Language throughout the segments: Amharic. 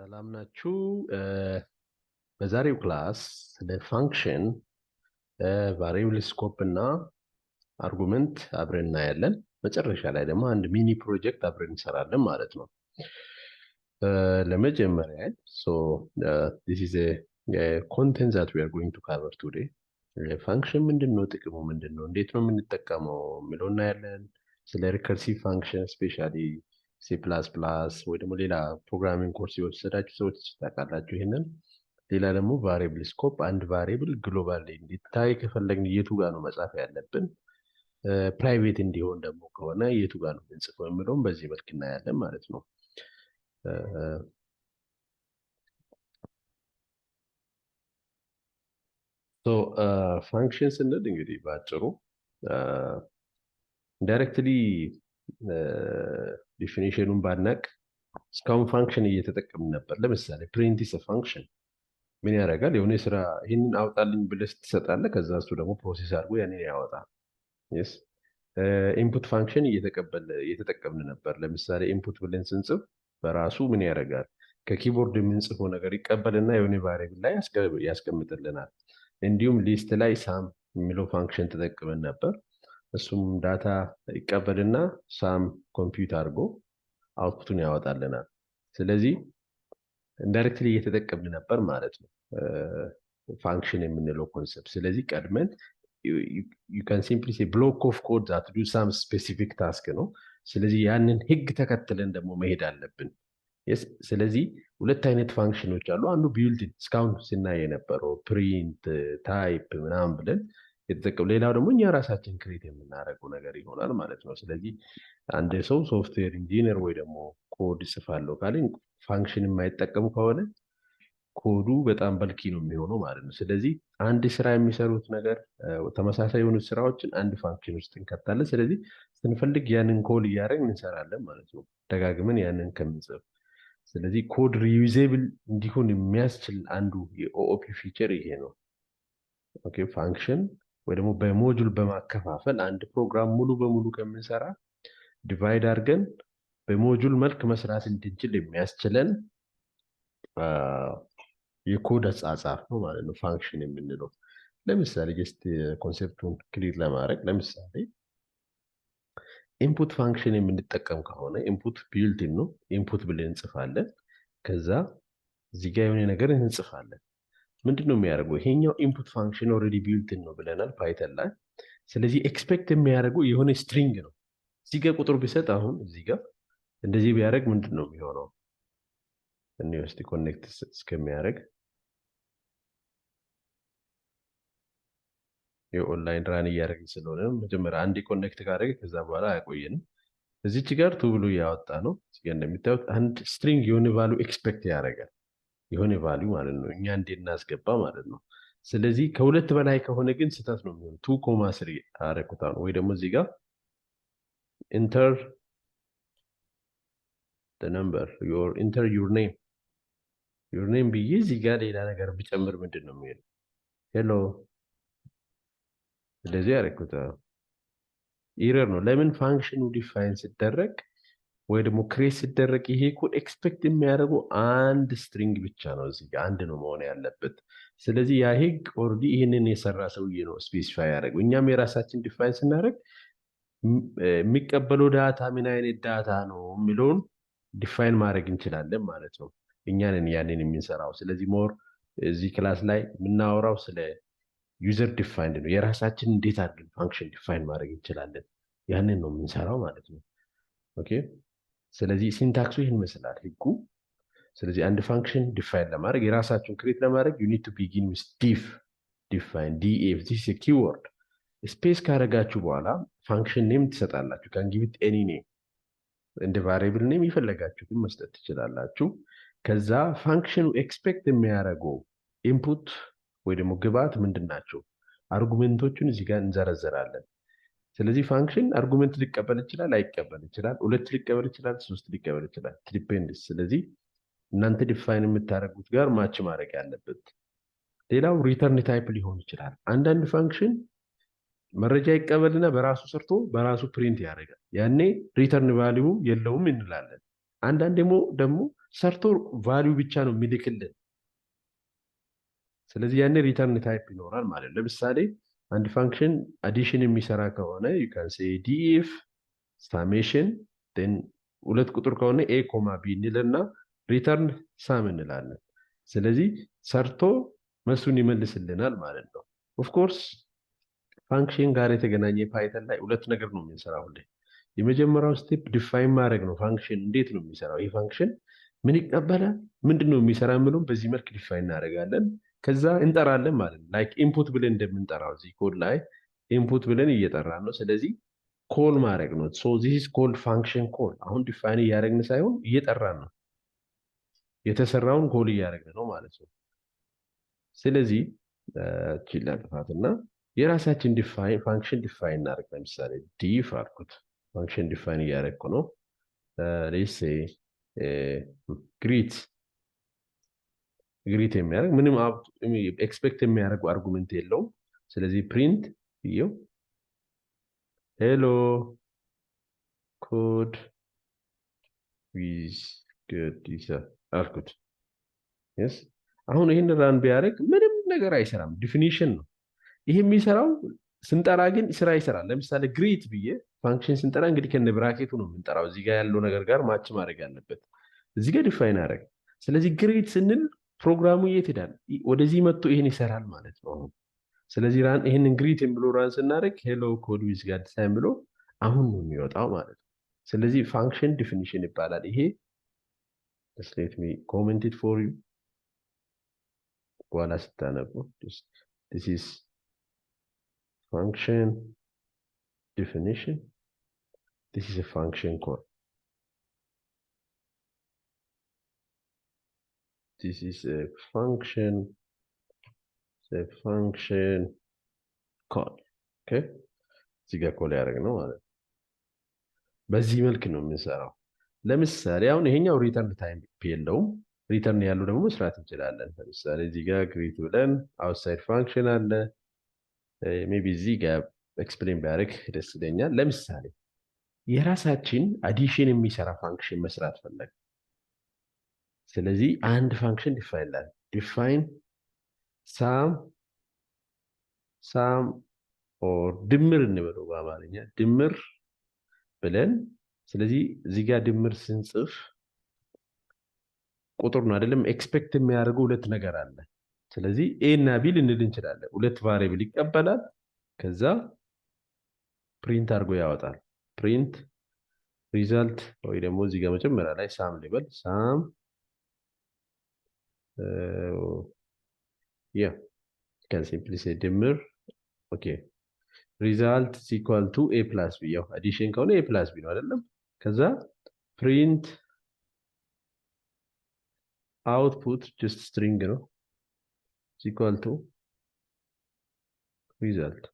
ሰላም ናችሁ። በዛሬው ክላስ ስለ ፋንክሽን ቫሪያብል ስኮፕ እና አርጉመንት አብረን እናያለን። መጨረሻ ላይ ደግሞ አንድ ሚኒ ፕሮጀክት አብረን እንሰራለን ማለት ነው። ለመጀመሪያ this is a content that we are going to cover today. ፋንክሽን ምንድነው? ጥቅሙ ምንድነው? እንዴት ነው የምንጠቀመው የሚለው እናያለን። ስለ ሪከርሲቭ ፋንክሽን ስፔሻሊ C++ ወይ ደግሞ ሌላ ፕሮግራሚንግ ኮርስ የወሰዳችሁ ሰዎች ታውቃላችሁ ይሄንን። ሌላ ደግሞ ቫሪያብል ስኮፕ፣ አንድ ቫሪያብል ግሎባል እንዲታይ ከፈለግን የቱ ጋር ነው መጻፍ ያለብን፣ ፕራይቬት እንዲሆን ደግሞ ከሆነ የቱ ጋር ነው የምንጽፈው የሚለውን በዚህ መልክ እናያለን ማለት ነው። ፋንክሽን ስንል እንግዲህ ባጭሩ ዳይሬክትሊ ዲፊኒሽኑን ባናቅ እስካሁን ፋንክሽን እየተጠቀምን ነበር። ለምሳሌ ፕሪንት ኢዝ ፋንክሽን ምን ያደርጋል? የሆነ ስራ ይሄንን አውጣልኝ ብለህ ትሰጣለህ፣ ከዛ እሱ ደግሞ ፕሮሰስ አድርጎ ያንን ያወጣል። yes ኢንፑት ፋንክሽን እየተጠቀምን ነበር። ለምሳሌ ኢንፑት ብለን ስንጽፍ በራሱ ምን ያደርጋል? ከኪቦርድ የምንጽፈው ነገር ይቀበልና የሆነ ቫሪያብል ላይ ያስቀምጥልናል። እንዲሁም ሊስት ላይ ሳም የሚለው ፋንክሽን ተጠቅመን ነበር። እሱም ዳታ ይቀበልና ሳም ኮምፒውት አድርጎ አውትፑቱን ያወጣልናል። ስለዚህ ኢንዳይሬክትሊ እየተጠቀምን ነበር ማለት ነው ፋንክሽን የምንለው ኮንሰፕት። ስለዚህ ቀድመን you can simply say block of code that do some specific task ነው። ስለዚህ ያንን ህግ ተከትለን ደግሞ መሄድ አለብን። ስለዚህ ሁለት አይነት ፋንክሽኖች አሉ። አንዱ ቢልት እስካሁን ስናይ የነበረው ፕሪንት ታይፕ ምናምን ብለን የተጠቀሙ፣ ሌላው ደግሞ እኛ ራሳችን ክሬት የምናደርገው ነገር ይሆናል ማለት ነው። ስለዚህ አንድ ሰው ሶፍትዌር ኢንጂነር ወይ ደግሞ ኮድ ጽፋለሁ ካለ ፋንክሽን የማይጠቀሙ ከሆነ ኮዱ በጣም በልኪ ነው የሚሆነው ማለት ነው። ስለዚህ አንድ ስራ የሚሰሩት ነገር ተመሳሳይ የሆኑ ስራዎችን አንድ ፋንክሽን ውስጥ እንከታለን። ስለዚህ ስንፈልግ ያንን ኮል እያደረግን እንሰራለን ማለት ነው፣ ደጋግመን ያንን ከምንጽፍ። ስለዚህ ኮድ ሪዩዜብል እንዲሆን የሚያስችል አንዱ የኦኦፒ ፊቸር ይሄ ነው። ኦኬ ፋንክሽን ወይ ደግሞ በሞጁል በማከፋፈል አንድ ፕሮግራም ሙሉ በሙሉ ከምንሰራ ዲቫይድ አድርገን በሞጁል መልክ መስራት እንድንችል የሚያስችለን የኮድ አጻጻፍ ነው ማለት ነው ፋንክሽን የምንለው። ለምሳሌ ጀስት ኮንሴፕቱን ክሊር ለማድረግ ለምሳሌ ኢንፑት ፋንክሽን የምንጠቀም ከሆነ ኢንፑት ቢልት ነው። ኢንፑት ብለን እንጽፋለን። ከዛ እዚህ ጋር የሆነ ነገር እንጽፋለን። ምንድነው የሚያደርገው? ይሄኛው ኢንፑት ፋንክሽን ኦልሬዲ ቢልት ነው ብለናል ፓይተን ላይ። ስለዚህ ኤክስፔክት የሚያደርገው የሆነ ስትሪንግ ነው። እዚህ ጋር ቁጥር ቢሰጥ አሁን እዚህ ጋር እንደዚህ ቢያደርግ ምንድነው የሚሆነው? እንውስቲ ኮኔክት እስከሚያደርግ የኦንላይን ራን እያደረግን ስለሆነ መጀመሪያ አንድ ኮኔክት ካደረገ ከዛ በኋላ አያቆየንም። እዚች ጋር ቱ ብሎ ያወጣ ነው። እዚህ ጋር እንደምታዩት አንድ ስትሪንግ የሆነ ቫልዩ ኤክስፔክት ያደርጋል፣ የሆነ ቫልዩ ማለት ነው፣ እኛ እንዴት እናስገባ ማለት ነው። ስለዚህ ከሁለት በላይ ከሆነ ግን ስህተት ነው የሚሆነው። 2.3 አረኩታ ነው። ወይ ደግሞ እዚህ ጋር enter the number enter your name ብዬ እዚህ ጋር ሌላ ነገር ብጨምር ምንድን ነው የሚሆነው? ሄሎ ስለዚህ አረኩታ ኢረር ነው። ለምን? ፋንክሽኑ ዲፋይን ሲደረግ ወይ ደግሞ ክሬት ሲደረግ ይሄ ኮድ ኤክስፔክት የሚያደርገው አንድ ስትሪንግ ብቻ ነው። እዚህ ጋር አንድ ነው መሆን ያለበት። ስለዚህ ያ ህግ ኦልሬዲ ይሄንን የሰራ ሰውዬ ነው ስፔሲፋይ ያደረገው። እኛም የራሳችን ዲፋይን ስናደርግ የሚቀበለው ዳታ ምን አይነት ዳታ ነው የሚለውን ዲፋይን ማድረግ እንችላለን ማለት ነው። እኛንን ያንን የምንሰራው። ስለዚህ ሞር እዚህ ክላስ ላይ የምናወራው ስለ ዩዘር ዲፋይንድ ነው። የራሳችን እንዴት አድርገን ፋንክሽን ዲፋይን ማድረግ እንችላለን፣ ያንን ነው የምንሰራው ማለት ነው። ኦኬ ስለዚህ ሲንታክሱ ይህን ይመስላል ህጉ። ስለዚህ አንድ ፋንክሽን ዲፋይን ለማድረግ የራሳችሁን ክሬት ለማድረግ you need to begin with define def this is a keyword። ስፔስ ካደረጋችሁ በኋላ ፋንክሽን ኔም ትሰጣላችሁ። can give it any name፣ እንደ ቫሪያብል ኔም የፈለጋችሁትን መስጠት ትችላላችሁ። ከዛ ፋንክሽኑ ኤክስፔክት የሚያደርገው ኢንፑት ወይ ደግሞ ግብአት ምንድን ናቸው? አርጉሜንቶቹን እዚህ ጋር እንዘረዘራለን። ስለዚህ ፋንክሽን አርጉሜንት ሊቀበል ይችላል፣ ላይቀበል ይችላል፣ 2 ሊቀበል ይችላል፣ 3 ሊቀበል ይችላል፣ ዲፔንድስ። ስለዚህ እናንተ ዲፋይን የምታደርጉት ጋር ማች ማድረግ ያለበት። ሌላው ሪተርን ታይፕ ሊሆን ይችላል። አንዳንድ ፋንክሽን መረጃ ይቀበልና በራሱ ሰርቶ በራሱ ፕሪንት ያደርጋል። ያኔ ሪተርን ቫልዩ የለውም እንላለን። አንዳንድ ደግሞ ሰርቶ ቫልዩ ብቻ ነው የሚልክልን። ስለዚህ ያኔ ሪተርን ታይፕ ይኖራል ማለት ነው። ለምሳሌ አንድ ፋንክሽን አዲሽን የሚሰራ ከሆነ you can say dif summation then ሁለት ቁጥር ከሆነ a ኮማ b እንልና ሪተርን ሳም እንላለን። ስለዚህ ሰርቶ መልሱን ይመልስልናል ማለት ነው። ኦፍ ኮርስ ፋንክሽን ጋር የተገናኘ ፓይተን ላይ ሁለት ነገር ነው የምንሰራው ሁሌ። የመጀመሪያው ስቴፕ ዲፋይን ማድረግ ነው። ፋንክሽን እንዴት ነው የሚሰራው? ይህ ፋንክሽን ምን ይቀበላል፣ ምንድን ነው የሚሰራ የምለውን በዚህ መልክ ዲፋይን እናደርጋለን። ከዛ እንጠራለን ማለት ነው። ላይክ ኢንፑት ብለን እንደምንጠራው እዚህ ኮድ ላይ ኢንፑት ብለን እየጠራን ነው። ስለዚህ ኮል ማድረግ ነው። ሶ ዚስ ኢዝ ኮልድ ፋንክሽን ኮል። አሁን ዲፋይን እያደረግን ሳይሆን እየጠራን ነው። የተሰራውን ኮል እያደረግን ነው ማለት ነው። ስለዚህ ቺላ ጥፋትና የራሳችን ዲፋይን ፋንክሽን ዲፋይን እናደርግ። ለምሳሌ ዲፍ አልኩት ፋንክሽን ዲፋይን እያደረግኩ ነው። ሌትስ ሴይ ግሪት የሚያደርግ ምንም ኤክስፔክት የሚያደርጉ አርጉመንት የለውም። ስለዚህ ፕሪንት ይው ሄሎ ኮድ ዊዝ ጋዲሳ አልኩት። yes አሁን ይሄን ራን ቢያደርግ ምንም ነገር አይሰራም። ዲፊኒሽን ነው ይሄ የሚሰራው። ስንጠራ ግን ስራ ይሰራል። ለምሳሌ ግሪት ብዬ ፋንክሽን ስንጠራ እንግዲህ ከነ ብራኬቱ ነው የምንጠራው። እዚህ ጋር ያለው ነገር ጋር ማች ማድረግ አለበት። እዚህ ጋር ዲፋይን አደረግ። ስለዚህ ግሪት ስንል ፕሮግራሙ የት ሄዳል? ወደዚህ መጥቶ ይሄን ይሰራል ማለት ነው። ስለዚህ ራን ይሄንን ግሪት ብሎ ራን ስናደርግ ሄሎ ኮድ ዊዝ ጋዲሳ ብሎ አሁን ነው የሚወጣው ማለት ነው። ስለዚህ ፋንክሽን ዲፊኒሽን ይባላል ይሄ። just let me comment it for you በኋላ ስታነቡ this is function definition, this is a function call, this is a function call. okay እዚህ ጋር ኮል ያደረግ ነው ማለት ነው። በዚህ መልክ ነው የምንሰራው። ለምሳሌ አሁን ይሄኛው ሪተርን ታይም የለውም። ሪተርን ያለው ደግሞ መስራት እንችላለን። ለምሳሌ እዚህ ጋር ግሪት ብለን አውትሳይድ ፋንክሽን አለ። ሜቢ እዚህ ጋር ኤክስፕሌን ቢያደርግ ደስ ይለኛል። ለምሳሌ የራሳችን አዲሽን የሚሰራ ፋንክሽን መስራት ፈለግ። ስለዚህ አንድ ፋንክሽን ዲፋይን ላይ ዲፋይን ሳም ኦር ድምር እንበለው በአማርኛ ድምር ብለን ስለዚህ እዚህ ጋር ድምር ስንጽፍ ቁጥር ነው አይደለም፣ ኤክስፔክት የሚያደርገው ሁለት ነገር አለ። ስለዚህ ኤ እና ቢ ልንል እንችላለን። ሁለት ቫሪያብል ይቀበላል። ከዛ ፕሪንት አድርጎ ያወጣል። ፕሪንት ሪዛልት ወይ ደግሞ እዚህ ጋር መጀመሪያ ላይ ሳም ሊበል ሳም ያ can simply say ድምር ኦኬ ሪዛልት ኢኳል ቱ ኤ ፕላስ ቢ። ያው አዲሽን ከሆነ ኤ ፕላስ ቢ ነው አይደለም። ከዛ ፕሪንት output just string ነው equal to result።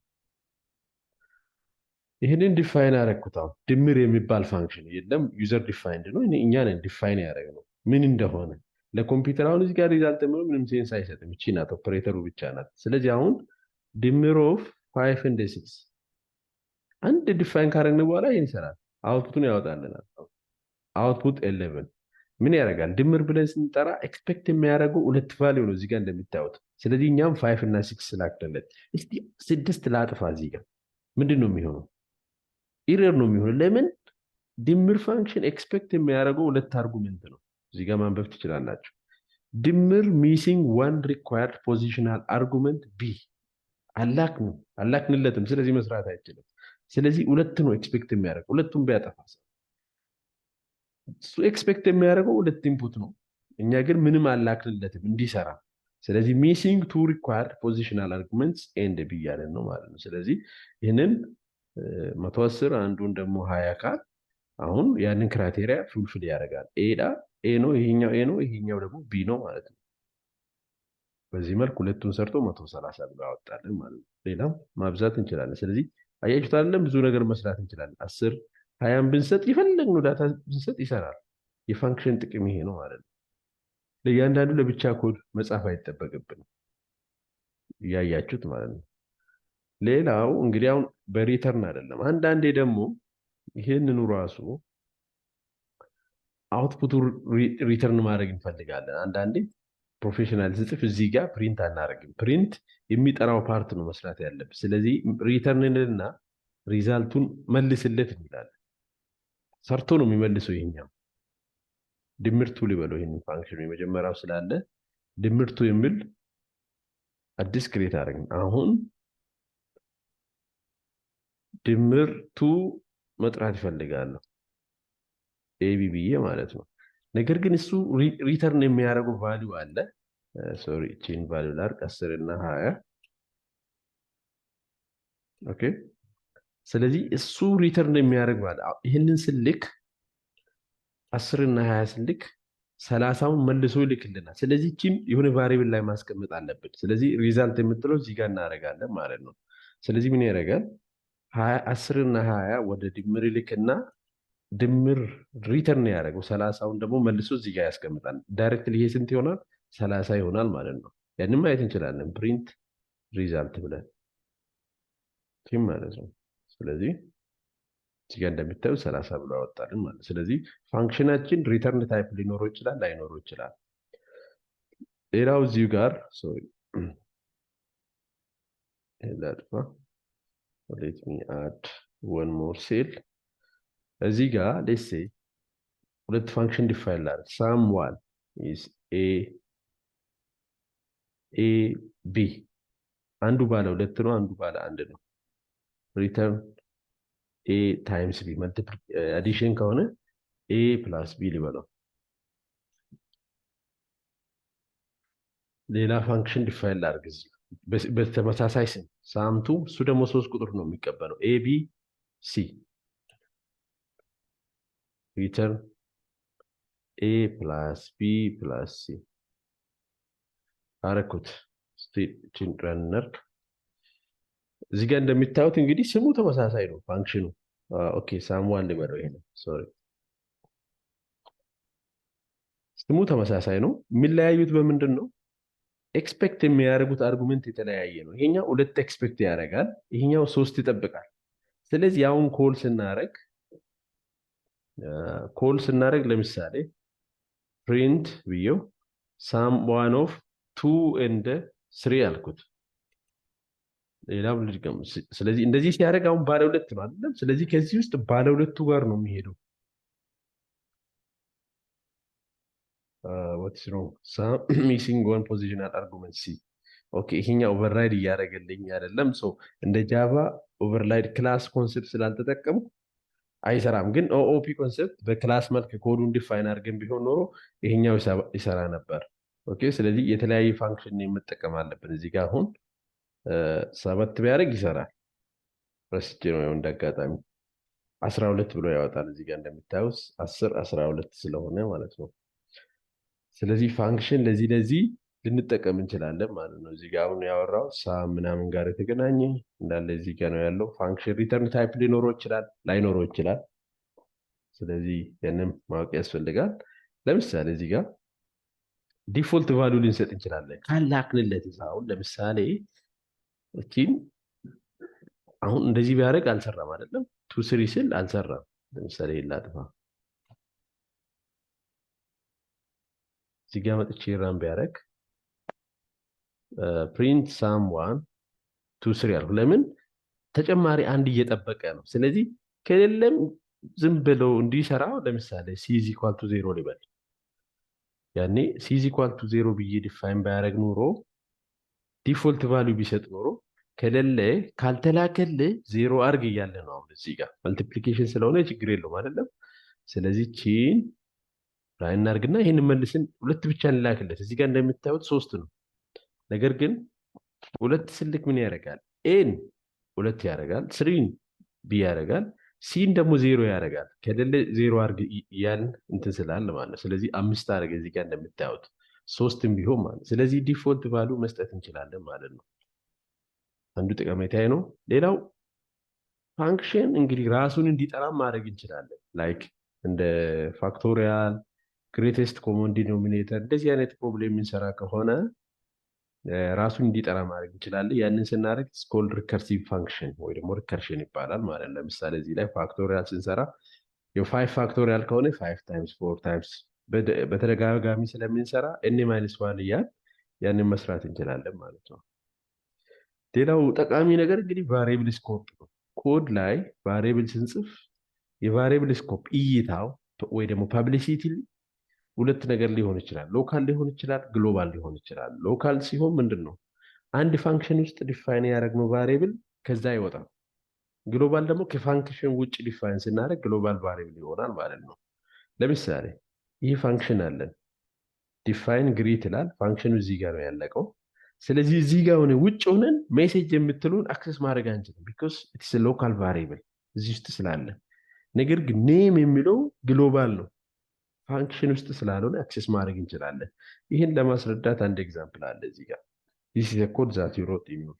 ይሄንን ዲፋይን አደረኩታው። ድምር የሚባል ፋንክሽን የለም፣ ዩዘር ዲፋይንድ ነው። እኛ ነን ዲፋይን ያደረግነው ምን እንደሆነ። ለኮምፒውተር አሁን እዚህ ጋር ሪዛልት ምንም ሴንስ አይሰጥም። እቺ ናት ኦፕሬተሩ ብቻ ናት። ስለዚህ አሁን ድምር ኦፍ 5 and 6 አንድ ዲፋይን ካደረግን በኋላ ይሄን ይሰራል። አውትፑቱን ያወጣልናል። አውትፑት 11 ምን ያደርጋል? ድምር ብለን ስንጠራ ኤክስፔክት የሚያደርገው ሁለት ቫልዩ ነው እዚህ ጋር እንደምታዩት። ስለዚህ እኛም 5 እና 6 ስላክተለት እስቲ 6 ላጥፋ። እዚህ ጋር ምንድን ነው የሚሆነው? ኢረር ነው የሚሆነው። ለምን? ድምር ፋንክሽን ኤክስፔክት የሚያደርገው ሁለት አርጉመንት ነው። እዚህ ጋር ማንበብ ትችላላችሁ። ድምር ሚሲንግ ዋን ሪኳየርድ ፖዚሽናል አርጉመንት ቢ አላክንለትም። ስለዚህ መስራት አይችልም። ስለዚህ ሁለት ነው ኤክስፔክት የሚያደርገው። ሁለቱም ቢያጠፋ እሱ ኤክስፔክት የሚያደርገው ሁለት ኢንፑት ነው። እኛ ግን ምንም አላክንለትም እንዲሰራ። ስለዚህ ሚሲንግ ቱ ሪኳየርድ ፖዚሽናል አርጉመንትስ ኤንድ ቢ እያለን ነው ማለት ነው። ስለዚህ ይህንን 110 አንዱን ደግሞ 20 ካል አሁን ያንን ክራይቴሪያ ፉልፊል ያደርጋል። ኤ ነው፣ ይሄኛው ኤ ነው፣ ይሄኛው ደግሞ ቢ ነው ማለት ነው። በዚህ መልክ ሁለቱን ሰርቶ 130 ብሎ ያወጣልን ማለት ነው። ሌላም ማብዛት እንችላለን። ስለዚህ አያችሁት አይደለም? ብዙ ነገር መስራት እንችላለን። 10 20 ብንሰጥ የፈለግነው ዳታ ብንሰጥ ይሰራል። የፋንክሽን ጥቅም ይሄ ነው ማለት ነው። ለእያንዳንዱ ለብቻ ኮድ መጻፍ አይጠበቅብንም። ያያችሁት ማለት ነው። ሌላው እንግዲህ አሁን በሪተርን አይደለም። አንዳንዴ ደግሞ ይሄንኑ ራሱ አውትፑቱ ሪተርን ማድረግ እንፈልጋለን። አንዳንዴ ፕሮፌሽናል ስጽፍ እዚህ ጋር ፕሪንት አናደርግም። ፕሪንት የሚጠራው ፓርት ነው መስራት ያለብን። ስለዚህ ሪተርንንና ሪዛልቱን መልስለት እንላለን። ሰርቶ ነው የሚመልሰው። ይሄኛው ድምርቱ ሊበለው ይሄንን ፋንክሽን የመጀመሪያው ስላለ ድምርቱ የሚል አዲስ ክሬት አደረግን። አሁን ድምርቱ መጥራት ይፈልጋለሁ ኤቢ ብዬ ማለት ነው። ነገር ግን እሱ ሪተርን የሚያደርገው ቫልዩ አለ። ሶሪ እቺን ቫልዩ ላድርግ 10 እና 20 ኦኬ። ስለዚህ እሱ ሪተርን የሚያደርግ ማለት ይህንን ስልክ 10 እና 20 ስልክ 30ውን መልሶ ይልክልናል። ስለዚህ እቺን የሆነ ቫሪብል ላይ ማስቀመጥ አለብን። ስለዚህ ሪዛልት የምትለው እዚህ ጋር እናደርጋለን ማለት ነው። ስለዚህ ምን ያደርጋል 10 እና 20 ወደ ድምር ይልክና ድምር ሪተርን ያደረገው 30ውን ደግሞ መልሶ እዚህ ጋር ያስቀምጣል። ዳይሬክትሊ ይሄ ስንት ይሆናል 30 ይሆናል ማለት ነው። ያንን ማየት እንችላለን ፕሪንት ሪዛልት ብለን ማለት ነው። ስለዚህ እዚህ ጋር እንደምታዩ 30 ብሎ ያወጣልን ማለት። ስለዚህ ፋንክሽናችን ሪተርን ታይፕ ሊኖረው ይችላል ላይኖረው ይችላል። ሌላው እዚሁ ጋር ሶሪ ላጥፋ let me add one more cell እዚህ ጋር let's say ሁለት ፋንክሽን ዲፋይን ላድርግ someone is a b አንዱ ባለ ሁለት ነው አንዱ ባለ አንድ ነው return a times b addition ከሆነ a plus b ሊበለው ሌላ ፋንክሽን ዲፋይን ላድርግ እዚህ በተመሳሳይ ስም ሳምቱ እሱ ደግሞ 3 ቁጥር ነው የሚቀበለው a b c return a plus b plus c አረኩት ስቲችን ረነር እዚህ ጋር እንደምታዩት እንግዲህ ስሙ ተመሳሳይ ነው ፋንክሽኑ ኦኬ ሳምዋን ልበለው ይሄ ነው ሶሪ ስሙ ተመሳሳይ ነው የሚለያዩት በምንድን ነው ኤክስፔክት የሚያደርጉት አርጉመንት የተለያየ ነው ይሄኛው 2 ኤክስፔክት ያደርጋል ይሄኛው 3 ይጠብቃል ስለዚህ አሁን ኮል ስናደርግ ለምሳሌ print ብየው someone of 2 and 3 አልኩት ሌላው ልድገም ስለዚህ እንደዚህ ሲያደርግ አሁን ባለ ሁለት ነው አይደል ስለዚህ ከዚህ ውስጥ ባለ ሁለቱ ጋር ነው የሚሄደው what's wrong some missing one positional argument c ኦኬ ይሄኛው ኦቨርራይድ እያደረገልኝ አይደለም ሶ እንደ ጃቫ ኦቨርራይድ ክላስ ኮንሰፕት ስላልተጠቀሙ አይሰራም ግን ኦኦፒ ኮንሰፕት በክላስ መልክ ኮዱን ዲፋይን አድርገን ቢሆን ኖሮ ይሄኛው ይሰራ ነበር ኦኬ ስለዚህ የተለያየ ፋንክሽን መጠቀም አለብን እዚህ ጋር አሁን 7 ቢያደርግ ይሰራል ረስቼ ነው እንዳጋጣሚ 12 ብሎ ያወጣል እዚህ ጋር እንደምታዩት 10 12 ስለሆነ ማለት ነው ስለዚህ ፋንክሽን ለዚህ ልንጠቀም እንችላለን ማለት ነው እዚህ ጋር አሁን ያወራው ሳም ምናምን ጋር የተገናኘ እንዳለ እዚህ ጋር ነው ያለው ፋንክሽን ሪተርን ታይፕ ሊኖረው ይችላል ላይኖረው ይችላል ስለዚህ ያንን ማወቅ ያስፈልጋል ለምሳሌ እዚህ ጋር ዲፎልት ቫልዩ ልንሰጥ እንችላለን ካላክንለት አሁን ለምሳሌ እቺን አሁን እንደዚህ ቢያደርግ አልሰራም አይደለም 2 3 ስል አልሰራም ለምሳሌ ይላጥፋ እዚህ ጋር መጥቼ ራን ቢያደርግ print someone 2 3 ያልኩ ለምን ተጨማሪ አንድ እየጠበቀ ነው ስለዚህ ከሌለም ዝም ብለው እንዲሰራው ለምሳሌ c = 0 ሊበል ያኔ c = 0 ብዬ ዲፋይን ባያደርግ ኖሮ ዲፎልት ቫልዩ ቢሰጥ ኖሮ ከሌለ ካልተላከለ 0 አርግ እያለ ነው አሁን እዚህ ጋር መልቲፕሊኬሽን ስለሆነ ችግር የለውም አይደለም ስለዚህ ቺን ራይን አርግና ይሄን መልስን ሁለት ብቻ እንላክለት እዚህ ጋር እንደምታዩት 3 ነው ነገር ግን ሁለት ስልክ ምን ያደርጋል ኤን 2 ያደርጋል 3 ቢ ያደርጋል ሲን ደግሞ 0 ያደርጋል ከሌለ 0 አርግ ያን እንትን ስላለ ማለት ነው ስለዚህ 5 አርግ እዚህ ጋር እንደምታዩት 3ም ቢሆን ማለት ስለዚህ ዲፎልት ቫልዩ መስጠት እንችላለን ማለት ነው አንዱ ጠቀሜታዬ ነው ሌላው ፋንክሽን እንግዲህ ራሱን እንዲጠራ ማድረግ እንችላለን ላይክ እንደ ፋክቶሪያል ግሬቴስት ኮመን ዲኖሚኔተር እንደዚህ አይነት ፕሮብሌም እንሰራ ከሆነ ራሱን እንዲጠራ ማድረግ እንችላለን ያንን ስናደርግ ስኮል ሪከርሲቭ ፋንክሽን ወይ ደግሞ ሪከርሽን ይባላል ማለት ነው ለምሳሌ እዚህ ላይ ፋክቶሪያል ስንሰራ የ5 ፋክቶሪያል ከሆነ 5 ታይምስ 4 ታይምስ በተደጋጋሚ ስለምንሰራ n-1 እያል ያንን መስራት እንችላለን ማለት ነው። ሌላው ጠቃሚ ነገር እንግዲህ ቫሪያብል ስኮፕ ነው። ኮድ ላይ ቫሪያብል ስንጽፍ የቫሪያብል ስኮፕ እይታው ወይ ደግሞ ፐብሊሲቲ ሁለት ነገር ሊሆን ይችላል። ሎካል ሊሆን ይችላል፣ ግሎባል ሊሆን ይችላል። ሎካል ሲሆን ምንድነው አንድ ፋንክሽን ውስጥ ዲፋይን ያደረግነው ቫሪያብል ከዛ ይወጣል። ግሎባል ደግሞ ከፋንክሽን ውጭ ዲፋይን ስናደርግ ግሎባል ቫሪያብል ይሆናል ማለት ነው። ለምሳሌ ይህ ፋንክሽን አለን ዲፋይን ግሪት ይላል። ፋንክሽኑ እዚህ ጋር ነው ያለቀው። ስለዚህ እዚህ ጋር ሆነ ውጭ ሆነን ሜሴጅ የምትሉን አክሰስ ማድረግ አንችልም ቢኮዝ ኢትስ ሎካል ቫሪያብል እዚህ ውስጥ ስላለ። ነገር ግን ኔም የሚለው ግሎባል ነው ፋንክሽን ውስጥ ስላልሆነ አክሰስ ማድረግ እንችላለን። ይህን ለማስረዳት አንድ ኤግዛምፕል አለ እዚህ ጋር this is a code that you wrote in your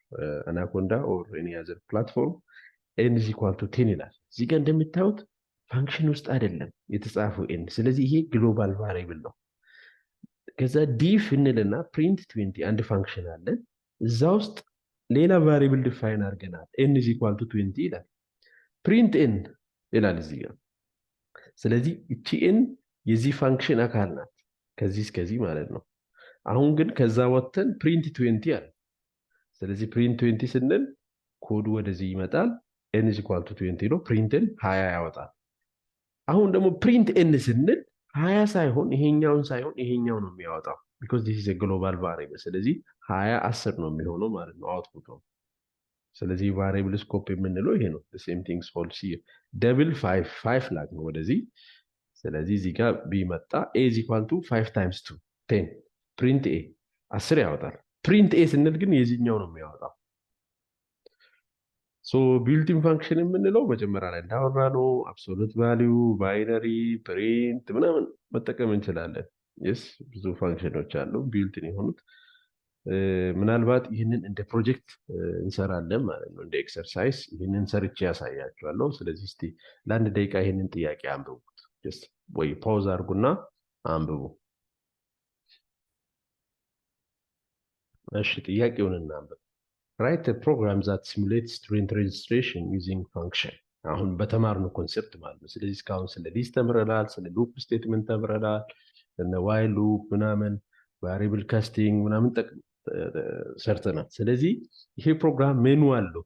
Anaconda or any other platform n is equal to 10 ይላል። እዚህ ጋር እንደምታዩት ፋንክሽን ውስጥ አይደለም የተጻፈው n። ስለዚህ ይሄ ግሎባል ቫሪያብል ነው። ከዛ ዲፍ እንልና ፕሪንት 20 አንድ ፋንክሽን አለን እዛ ውስጥ ሌላ ቫሪያብል ዲፋይን አድርገናል n is equal to 20 ይላል። ፕሪንት n ይላል እዚህ ጋር። ስለዚህ እቺ n የዚህ ፋንክሽን አካል ናት ከዚህ እስከዚህ ማለት ነው። አሁን ግን ከዛ ወጥተን ፕሪንት 20 አለ። ስለዚህ ፕሪንት 20 ስንል ኮዱ ወደዚህ ይመጣል n is equal to 20 ነው። ፕሪንትን 20 ያወጣል። አሁን ደግሞ ፕሪንት n ስንል 20 ሳይሆን ይሄኛውን ሳይሆን ይሄኛው ነው የሚያወጣው because this is a global variable። ስለዚህ 20 10 ነው የሚሆነው ማለት ነው አውትፑት ነው። ስለዚህ ቫሪያብል ስኮፕ የምንለው ይሄ ነው። the same things holds here double 5 ላክ ነው ወደዚህ። ስለዚህ እዚህ ጋር ቢመጣ a is equal to 5 times 2 10 ፕሪንት a 10 ያወጣል። ፕሪንት a ስንል ግን የዚህኛው ነው የሚያወጣው። ሶ ቢልት-ኢን ፋንክሽን የምንለው መጀመሪያ ላይ እንዳወራ ነው አብሶሉት ቫልዩ፣ ባይነሪ፣ ፕሪንት ምናምን መጠቀም እንችላለን። yes ብዙ ፋንክሽኖች አሉ ቢልት-ኢን የሆኑት። ምናልባት ይህንን እንደ ፕሮጀክት እንሰራለን ማለት ነው እንደ ኤክሰርሳይዝ ይህንን ሰርቼ ያሳያችኋለሁ። ስለዚህ እስቲ ለአንድ ደቂቃ ይህንን ጥያቄ አንብቡት። just ወይ ፓውዝ አድርጉና አንብቡ። እሺ ጥያቄውን እናንብብ። write a program that simulates student registration using function። አሁን በተማርነው ኮንሰፕት ማለት ነው። ስለዚህ እስካሁን ስለ ሊስት ተምረናል፣ ስለ ሉፕ ስቴትመንት ተምረናል፣ ስለ ዋይል ሉፕ ምናምን ቫሪያብል ካስቲንግ ምናምን ሰርተናል። ስለዚህ ይሄ ፕሮግራም ሜኑ አለው።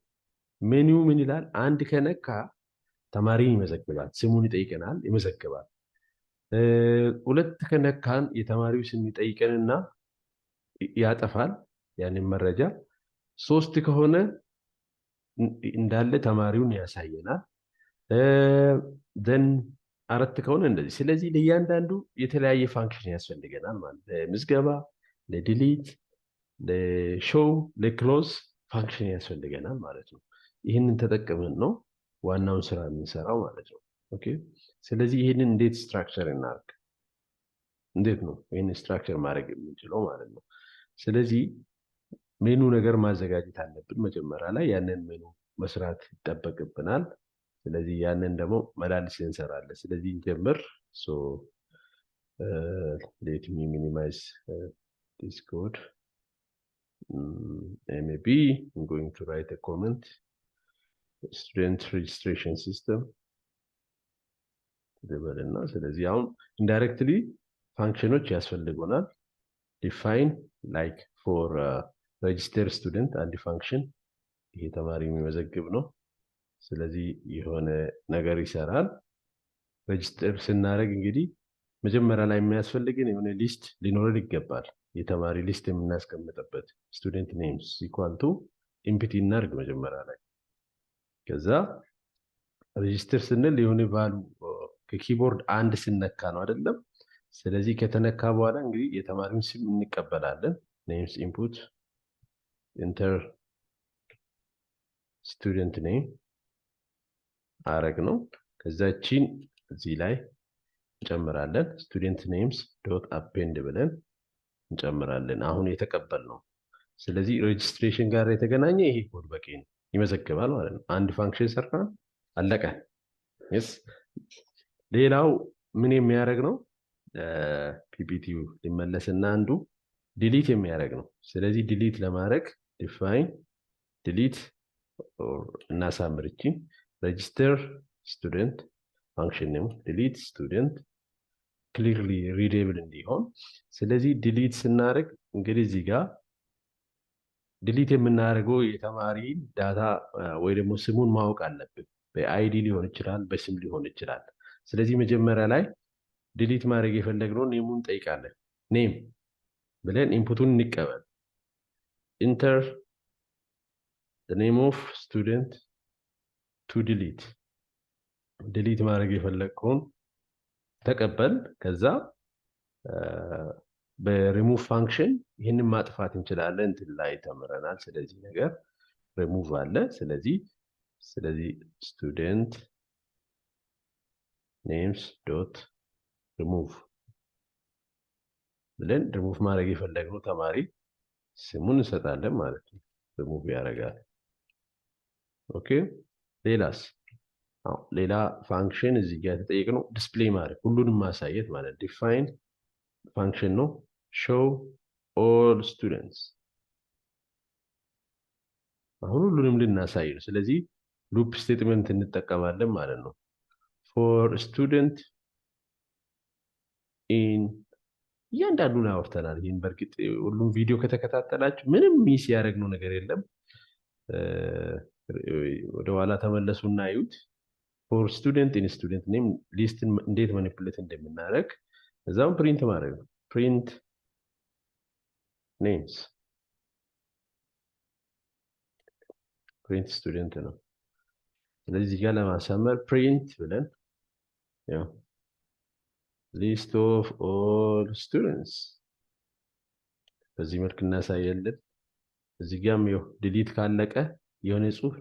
ሜኒው ምን ይላል? አንድ ከነካ ተማሪን ይመዘግባል፣ ስሙን ይጠይቀናል፣ ይመዘግባል። ሁለት ከነካን የተማሪው ስም ይጠይቀንና ያጠፋል ያንን መረጃ። ሶስት ከሆነ እንዳለ ተማሪውን ያሳየናል። ዘን አራት ከሆነ እንደዚህ። ስለዚህ ለእያንዳንዱ የተለያየ ፋንክሽን ያስፈልገናል ማለት ለምዝገባ፣ ለዲሊት፣ ለሾው፣ ለክሎዝ ፋንክሽን ያስፈልገናል ማለት ነው። ይህንን ተጠቅመን ነው ዋናውን ስራ የምንሰራው ማለት ነው። ኦኬ ስለዚህ ይህንን እንዴት ስትራክቸር እናድርግ? እንዴት ነው ይህንን ስትራክቸር ማድረግ የምንችለው ማለት ነው? ስለዚህ ሜኑ ነገር ማዘጋጀት አለብን መጀመሪያ ላይ። ያንን ሜኑ መስራት ይጠበቅብናል። ስለዚህ ያንን ደግሞ መላልስ እንሰራለን። ስለዚህ እንጀምር። ሶ let me minimize this code. maybe I'm going to write a comment. Student registration system ደበልና ስለዚህ አሁን ኢንዳይሬክትሊ ፋንክሽኖች ያስፈልጉናል። define like for register student አንድ ፋንክሽን ይሄ ተማሪ የሚመዘግብ ነው። ስለዚህ የሆነ ነገር ይሰራል። ሬጂስተር ስናደርግ እንግዲህ መጀመሪያ ላይ የሚያስፈልገን የሆነ ሊስት ሊኖረን ይገባል። የተማሪ ሊስት የምናስቀምጥበት student names equal to empty እናድርግ መጀመሪያ ላይ። ከዛ ሬጂስተር ስንል የሆነ ቫሉ ከኪቦርድ አንድ ስነካ ነው አይደለም። ስለዚህ ከተነካ በኋላ እንግዲህ የተማሪውን ስም እንቀበላለን። names input enter student name አረግ ነው። ከዛችን እዚህ ላይ እንጨምራለን student names dot append ብለን እንጨምራለን። አሁን የተቀበልነው ስለዚህ ሬጂስትሬሽን ጋር የተገናኘ ይሄ ኮድ በቂ ነው፣ ይመዘግባል ማለት ነው። አንድ ፋንክሽን ሰርተን አለቀ። yes ሌላው ምን የሚያደርግ ነው? pptu ሊመለስና አንዱ ዲሊት የሚያደርግ ነው። ስለዚህ ዲሊት ለማድረግ define delete or እናሳምርችን register student function name delete student clearly readable እንዲሆን ስለዚህ delete ስናደርግ እንግዲህ እዚህ ጋር delete የምናደርገው የተማሪ ዳታ ወይ ደግሞ ስሙን ማወቅ አለብን በአይዲ ሊሆን ይችላል በስም ሊሆን ይችላል ስለዚህ መጀመሪያ ላይ delete ማድረግ የፈለግነው ኔሙን ጠይቃለን name ብለን ኢንፑቱን እንቀበል enter the name of student to delete ማድረግ የፈለግከውን ተቀበል ከዛ በሪሙቭ ፋንክሽን ይሄንን ማጥፋት እንችላለን እንትን ላይ ተመረናል ስለዚህ ነገር ሪሙቭ አለ ስለዚህ student names dot remove ብለን ሪሙቭ ማድረግ የፈለግነው ተማሪ ስሙን እንሰጣለን ማለት ነው ሪሙቭ ያደርጋል ኦኬ ሌላስ ሌላ ፋንክሽን እዚህ ጋር ተጠይቀነው ዲስፕሌይ ማድረግ ሁሉንም ማሳየት ማለት ዲፋይን ፋንክሽን ነው show all students አሁን ሁሉንም ልናሳይ ነው ስለዚህ ሉፕ ስቴትመንት እንጠቀማለን ማለት ነው for student in እያንዳንዱን አወርተናል ይሄን በርግጥ ሁሉም ቪዲዮ ከተከታተላችሁ ምንም ሚስ ያደረግነው ነገር የለም ወደ ኋላ ተመለሱና አዩት for student in student name list እንዴት ማኒፑሌት እንደምናደርግ እዛው ፕሪንት ማድረግ ነው print names print student ነው ስለዚህ ጋር ለማሳመር print ብለን ያው list of all students በዚህ መልክ እናሳያለን እዚህ ጋርም ያው delete ካለቀ የሆነ ጽሁፍ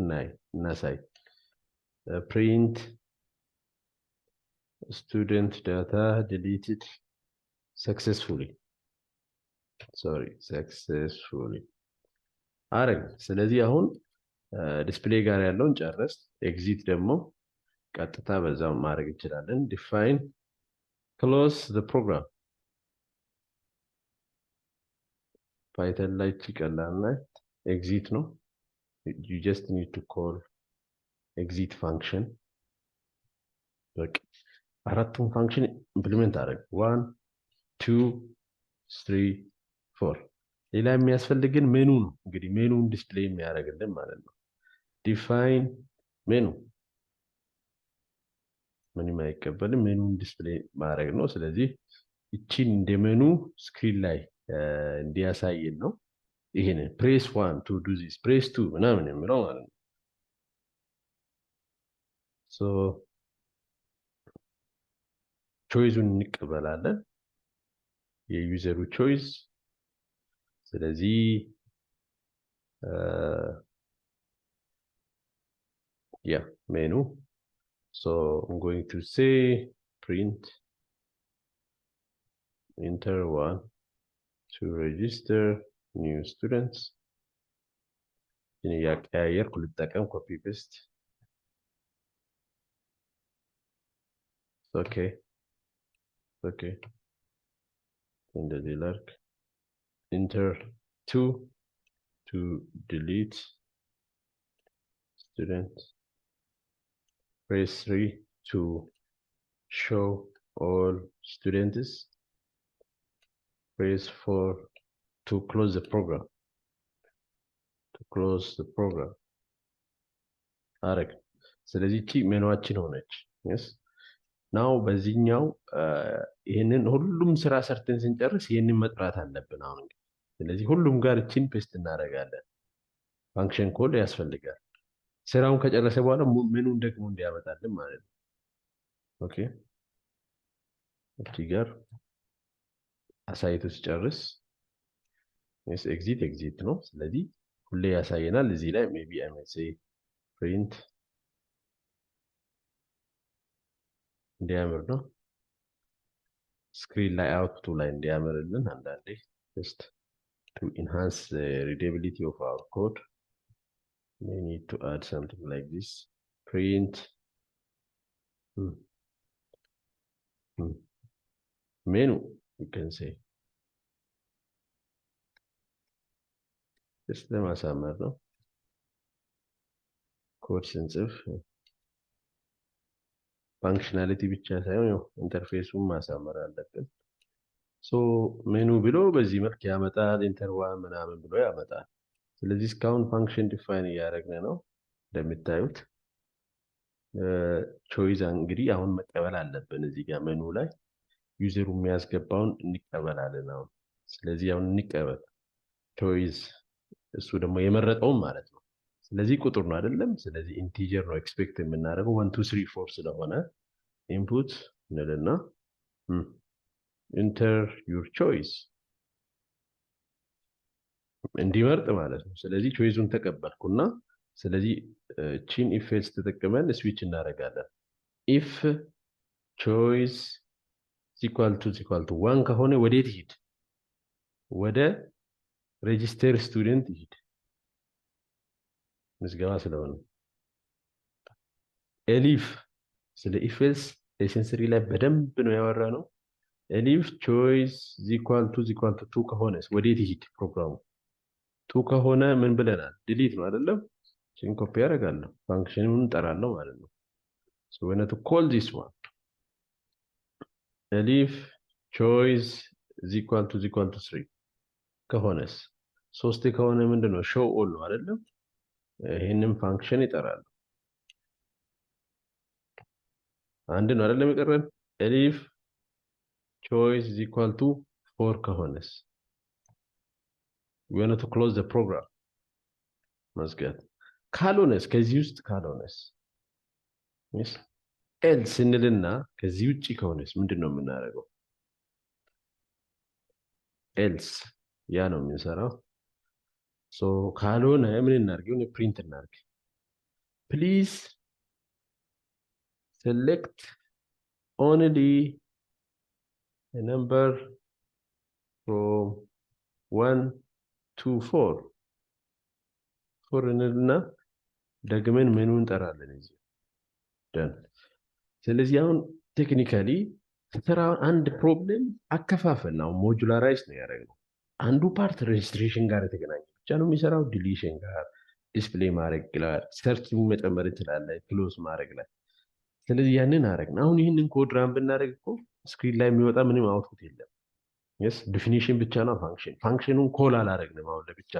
እናሳይ print student data deleted successfully አረግ ስለዚህ አሁን ዲስፕሌይ ጋር ያለውን ጨረስ ኤግዚት ደግሞ ቀጥታ በዛው ማድረግ እንችላለን define close the program ፓይተን ላይ ይቀላልና ኤግዚት ነው you just need to call exit function በቃ አራቱን ፋንክሽን ኢምፕሊሜንት አደረግ 1 2 3 4 ሌላ የሚያስፈልገን ሜኑ ነው እንግዲህ ሜኑን ዲስፕሌይ የሚያደርግልን ማለት ነው define ሜኑ ምንም አይቀበልም ሜኑን ዲስፕሌይ ማድረግ ነው ስለዚህ እቺን እንደ ሜኑ ስክሪን ላይ እንዲያሳየን ነው ይሄን press 1 to do this press 2 ምናምን የሚለው ማለት ነው so ቾይዙን እንቀበላለን የዩዘሩ ቾይስ ስለዚህ menu so I'm going to say print enter 1 to register new students ያቀያየርኩ ልጠቀም copy paste okay እንደዚህ ላርክ enter 2 to delete student press 3 to show all students press 4 to close the program አረግ ስለዚህ እቺ ሜኑዋችን ሆነች yes now በዚህኛው ይሄንን ሁሉም ስራ ሰርተን ስንጨርስ ይሄንን መጥራት አለብን አሁን ስለዚህ ሁሉም ጋር እቺን ፔስት እናደርጋለን ፋንክሽን ኮድ ያስፈልጋል ስራውን ከጨረሰ በኋላ ሜኑን ደግሞ እንዲያመጣልን ማለት ነው ኦኬ እዚህ ጋር አሳይቶ ሲጨርስ yes exit ነው ስለዚህ ሁሌ ያሳየናል እዚህ ላይ maybe I may say print እንዲያምር ነው screen ላይ output ላይ እንዲያምርልን አንዳንዴ just to enhance the readability of our code we need to add something like this print menu you can say just ለማሳመር ነው ኮድ ስንጽፍ ፋንክሽናሊቲ ብቻ ሳይሆን ኢንተርፌሱን ማሳመር አለብን። ሶ ሜኑ ብሎ በዚህ መልክ ያመጣል። ኢንተርዋን ምናምን ብሎ ያመጣል። ስለዚህ እስካሁን ፋንክሽን ዲፋይን እያደረግን ነው። እንደምታዩት ቾይዝ እንግዲህ አሁን መቀበል አለብን። እዚህ ጋር ሜኑ ላይ ዩዘሩ የሚያስገባውን እንቀበላለን አሁን። ስለዚህ አሁን እንቀበል ቾይዝ፣ እሱ ደግሞ የመረጠውን ማለት ነው። ስለዚህ ቁጥር ነው አይደለም። ስለዚህ ኢንቲጀር ነው ኤክስፔክት የምናደርገው 1 2 3 4 ስለሆነ ኢንፑት እንልና ኢንተር ዩር ቾይስ እንዲመርጥ ማለት ነው። ስለዚህ ቾይዙን ተቀበልኩና ስለዚህ ቺን ኢፍ ኤልስ ተጠቅመን ስዊች እናደርጋለን። ኢፍ ቾይስ ኢኳል ቱ 1 ከሆነ ወዴት ይሄድ? ወደ ሬጂስተር ስቱደንት ይሄድ፣ ምዝገባ ስለሆነ። ኤሊፍ ስለ ኢፍ ኤልስ ሌሰን 3 ላይ በደንብ ነው ያወራነው። ኤሊፍ ቾይስ ኢኳል ቱ 2 ከሆነስ ወዴት ይሄድ ፕሮግራሙ? 2 ከሆነ ምን ብለናል? ዲሊት ነው አይደለም? ቺን ኮፒ ያደርጋለሁ፣ ፋንክሽኑን እንጠራለሁ ማለት ነው። ሶ we need to call this one elif choice equal to 3 ከሆነስ 3 ከሆነ ምንድነው? show all ነው አይደለም? ይሄንን ፋንክሽን ይጠራል። አንድ ነው አይደለም የቀረን? elif choice equal to 4 ከሆነስ we need to close the program መስገት። ካልሆነስ ከዚህ ውስጥ ካልሆነስ ኤልስ እንልና ከዚህ ውጪ ከሆነስ ምንድነው የምናደርገው? ኤልስ ያ ነው የምንሰራው። ሶ ካልሆነ ምን እናድርገው? ፕሪንት እናድርግ። ፕሊዝ ሴሌክት ኦንሊ a number from 1 to 4 እንልና ደግመን ሜኑ እንጠራለን እዚህ ደን። ስለዚህ አሁን ቴክኒካሊ ተራውን አንድ ፕሮብሌም አከፋፈል ነው፣ ሞጁላራይዝ ነው ያደረግነው። አንዱ ፓርት ሬጅስትሬሽን ጋር የተገናኘ ብቻ ነው የሚሰራው፣ ዲሊሽን ጋር፣ ዲስፕሌይ ማድረግ ጋር፣ ሰርች መጨመር እንችላለን፣ ክሎዝ ማድረግ ላይ። ስለዚህ ያንን አደረግን። አሁን ይህንን ኮድ ራን ብናደርግ እኮ ስክሪን ላይ የሚወጣ ምንም አውትፑት የለም። የስ ዲፊኒሽን ብቻ ነው ፋንክሽኑን ኮል አላደረግንም። አሁን ለብቻ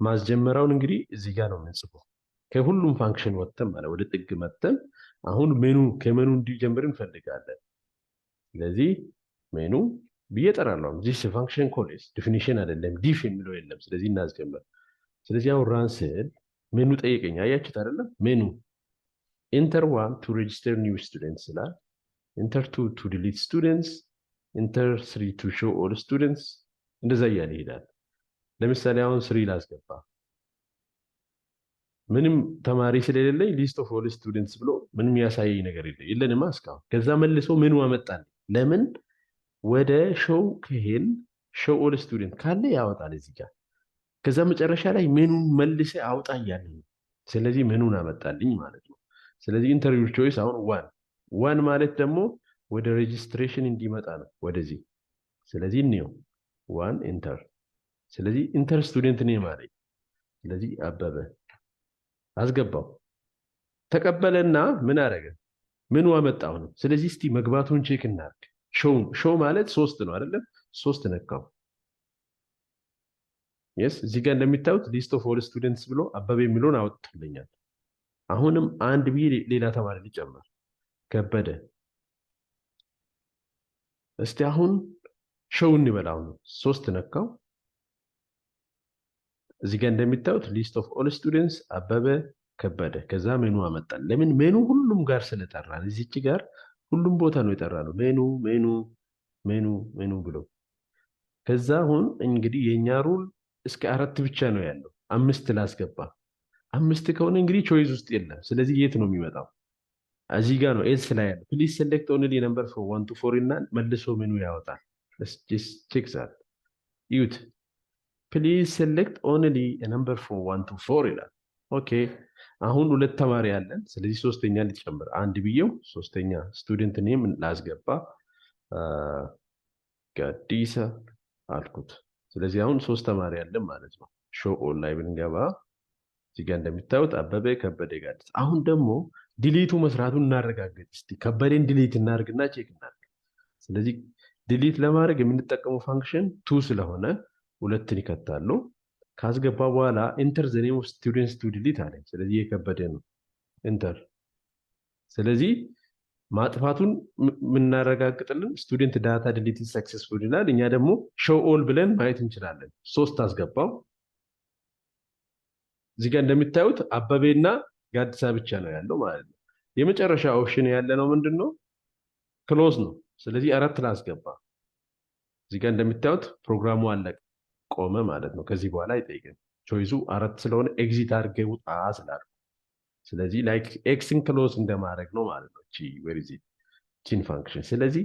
ማስጀመሪያውን እንግዲህ እዚህ ጋር ነው የምንጽፈው። ከሁሉም ፋንክሽን ወጥተን ማለት ወደ ጥግ መጥተን አሁን ከሜኑ እንዲጀምር እንፈልጋለን። ስለዚህ ሜኑ ብዬ እጠራለሁ። ዚስ ፋንክሽን ኮልስ ዲፊኒሽን አይደለም፣ ዲፍ የሚለው የለም። ስለዚህ እናስጀምር። ስለዚህ አሁን ራን ስል ሜኑ ጠየቀኝ። አያችሁት አይደለም? ሜኑ ኢንተር 1 ቱ ሬጂስተር ኒው ስቱደንትስ ይላል። ኢንተር 2 ቱ ዲሊት ስቱደንትስ፣ ኢንተር 3 ቱ ሾው ኦል ስቱደንትስ፣ እንደዛ እያለ ይሄዳል። ለምሳሌ አሁን 3 ላስገባ። ምንም ተማሪ ስለሌለኝ ሊስት ኦፍ ኦል ስቱደንትስ ብሎ ምንም ያሳየኝ ነገር የለንማ እስካሁን። ከዛ መልሶ ሜኑ አመጣል። ለምን? ወደ ሾው ከሄን ሾው ኦል ስቱደንት ካለ ያወጣል እዚህ ጋር። ከዛ መጨረሻ ላይ ሜኑን መልሰ አውጣ እያለ ነው። ስለዚህ ሜኑን አመጣልኝ ማለት ነው። ስለዚህ ኢንተርቪው ቾይስ አሁን ዋን ማለት ደግሞ ወደ ሬጂስትሬሽን እንዲመጣ ነው ወደዚህ። ስለዚህ ነው ዋን ኢንተር። ስለዚህ ኢንተር ስቱደንት ነው ማለት። ስለዚህ አበበ አስገባው፣ ተቀበለና ምን አደረገ? ምን አመጣው ነው። ስለዚህ እስቲ መግባቱን ቼክ እናድርግ። ሾው ማለት 3 ነው አይደለም? 3 ነካው። የስ እዚህ ጋር እንደሚታዩት ሊስት ኦፍ ኦል ስቱደንትስ ብሎ አበበ የሚለውን አወጥቶልኛል። አሁንም አንድ ብዬ ሌላ ተማሪ ሊጨምር ከበደ። እስቲ አሁን ሾው እንበላው ነው። 3 ነካው። እዚህ ጋር እንደሚታዩት ሊስት ኦፍ ኦል ስቱደንትስ አበበ ከበደ። ከዛ ሜኑ አመጣል። ለምን? ሜኑ ሁሉም ጋር ስለጠራን እዚች ጋር ሁሉም ቦታ ነው የጠራነው። ሜኑ ብሎ ከዛ አሁን እንግዲህ የኛ ሩል እስከ 4 ብቻ ነው ያለው። 5 ላስገባ። 5 ከሆነ እንግዲህ ቾይዝ ውስጥ የለም። ስለዚህ የት ነው የሚመጣው? እዚህ ጋር ነው ኤልስ ላይ ያለው። ፕሊዝ ሴሌክት ኦንሊ ነምበር ፍሮም 1 to 4 እና መልሶ ሜኑ ያወጣል። let's just check that ዩት ፕሊዝ ሴሌክት ኦንሊ ነምበር ፍሮም 1 to 4 ይላል። ኦኬ አሁን 2 ተማሪ ያለን። ስለዚህ ሶስተኛ ሊጨምር አንድ ብዬው ሶስተኛ ስቱደንት ኔም ላስገባ ጋዲሳ አልኩት። ስለዚህ አሁን 3 ተማሪ ያለን ማለት ነው። ሾው ኦል ላይ ብንገባ እዚህ ጋር እንደሚታዩት አበበ ከበደ ጋዲሳ። አሁን ደግሞ ዲሊቱ መስራቱን እናረጋግጥ። እስቲ ከበደን ዲሊት እናርግና ቼክ እናርግ። ስለዚህ ዲሊት ለማድረግ የምንጠቀመው ፋንክሽን ቱ ስለሆነ ሁለትን ይከታሉ። ካስገባ በኋላ ኢንተር ዘ ኔም ኦፍ ስቱደንትስ ቱ ዲሊት አለኝ። ስለዚህ የከበደ ነው ኢንተር። ስለዚህ ማጥፋቱን የምናረጋግጥልን ስቱደንት ዳታ ዲሊት ሰክሰስፉል ይላል። እኛ ደግሞ ሾው ኦል ብለን ማየት እንችላለን። 3 አስገባው። እዚህ ጋር እንደምታዩት አበቤና ጋዲሳ ብቻ ነው ያለው ማለት ነው። የመጨረሻ ኦፕሽን ያለ ነው ምንድነው? ክሎዝ ነው። ስለዚህ 4 ላስገባ። እዚህ ጋር እንደምታዩት ፕሮግራሙ አለቀ፣ ቆመ ማለት ነው። ከዚህ በኋላ አይጠይቅም። ቾይሱ 4 ስለሆነ ኤግዚት አድርገው ውጣ ስላልኩ፣ ስለዚህ ላይክ ኤክስን ክሎዝ እንደማድረግ ነው ማለት ነው። ዌር ኢዝ ኢት ቺን ፋንክሽን። ስለዚህ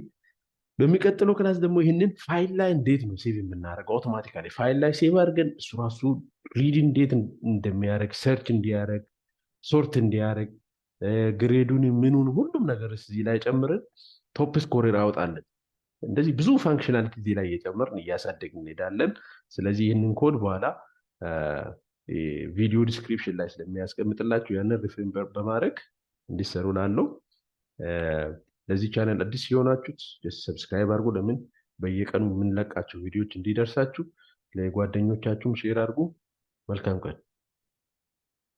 በሚቀጥለው ክላስ ደግሞ ይህንን ፋይል ላይ እንዴት ነው ሴቭ የምናደርገው? አውቶማቲካሊ ፋይል ላይ ሴቭ አድርገን እሱ ራሱ ሪድ እንዴት እንደሚያደርግ፣ ሰርች እንዲያደርግ፣ ሶርት እንዲያደርግ፣ ግሬዱን ምኑን ሁሉም ነገር እዚህ ላይ ጨምረን ቶፕ ስኮረር አወጣለን። እንደዚህ ብዙ ፋንክሽናሊቲ እዚህ ላይ እየጨመርን እያሳደግን እንሄዳለን። ስለዚህ ይህንን ኮድ በኋላ ቪዲዮ ዲስክሪፕሽን ላይ ስለሚያስቀምጥላችሁ ያንን ሪፍሬን በማድረግ እንዲሰሩ ላለው። ለዚህ ቻናል አዲስ የሆናችሁት ሰብስክራይብ አድርጉ። ለምን በየቀኑ የምንለቃቸው ቪዲዮዎች እንዲደርሳችሁ። ለጓደኞቻችሁም ሼር አድርጉ። መልካም ቀን።